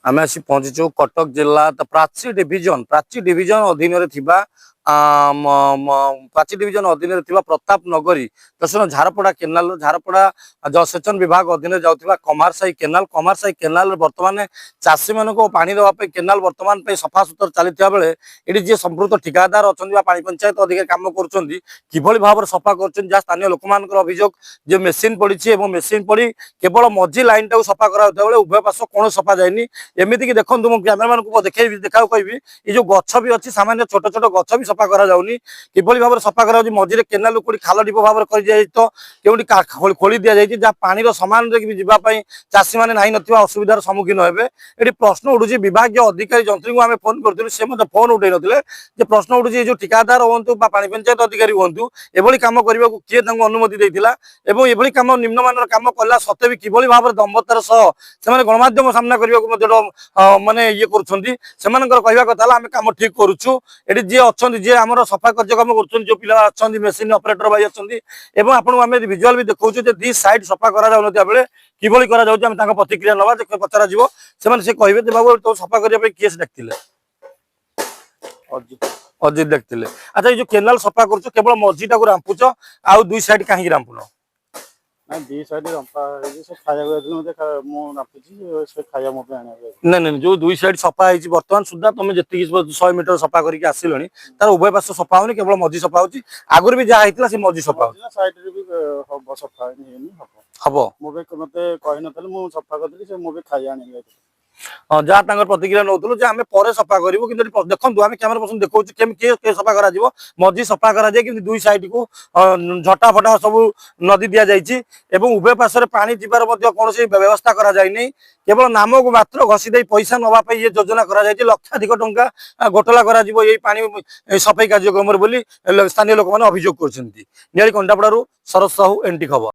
आम आसी पहुंचीचु कटक जिला तो प्राची डिविजन अधीन प्राची डिविजन अधीन प्रताप नगरी दर्शन झारपड़ा केनाल झारपड़ा जलसेचन विभाग अधीन जाऊा कमारसाई केनाल बर्तमान चाषी मान पानी देवाई केनाल बर्तमान सफा सुतर चलता बेले ये जी संपृक्त ठिकादार अच्छा पानी पंचायत अधिकारी कम कर भाव सफा कर स्थानीय लोक मान अभियोग जो मेसीन पड़ी मेसीन पड़ी केवल मझी लाइन टाक सफा कर उभय पार्श्व कौन सफा जाए एमती कि देखो मुझे कैमेरा मान को देखा कहि ये जो गछ भी अच्छी सामान्य छोट छोट गछ भी सफा करा किभली भाव सफा कर मझे केनाल कोई खाल ढीप भाव कर खोली दि जाए जहाँ पानी सामान जावाई चाषी मैंने ना ना असुविधार सम्मुखीन हे ये प्रश्न उठू विभाग अधिकारी जंत्री को आम फोन करूँ से फोन उठे ना प्रश्न उठू जो ठिकादार हूँ पानी पंचायत अधिकारी हूँ ये कम करने को किए अनुमति देता ये कम निम्नमान कम कला सत्वे भी किभली भाव दम्भतार सह से गणमाध्यम सामना करने माने ये कहवा कथा आम कम ठीक करुचु ये जी अच्छा जी आम सफा कार्यक्रम कर जो पिला अच्छा मेसीन ऑपरेटर भाई अच्छा आपको आम विजुआल भी देखा दी साइड सफा करा बेले किभली करा प्रतिक्रिया नवा पचरा से कहे बाबू तो सफा करने किए से देखते अजित देखते अच्छा ये केनाल सफा कर केवल मझीटा को रांपुच आउ दुई साइड कहीं रांपुन ना दी साइड रंपा से खाया नहीं नहीं जो दुई साइड सफा है बर्तमान सुधा तुम जी 100 मीटर सफा करके आसिल तार उभय पार्श्व सफा होनी केवल मझी सफा होती आगुरी भी जहाँ होता से मझी सफा हम मत कही नी सफा कर मुझे खाया हाँ जहाँ प्रतिक्रिया नौलु आम पर सफा करूँ कि देखो आम कैमेरा पर्सन देखा सफा कर मझी सफा कराए कि दुई साइड को झटा फटा सब नदी दि जाए उभय पार्श्व पानी जीवार कौन व्यवस्था कराई केवल नाम को मात्र घसी दे पैसा नापी ये योजना कर लक्षाधिक टंका घोटाला कर सफाई कार्यक्रम स्थानीय लोक मैंने अभियोग कर कंटापड़ारू शरद साहू एनटी खबर।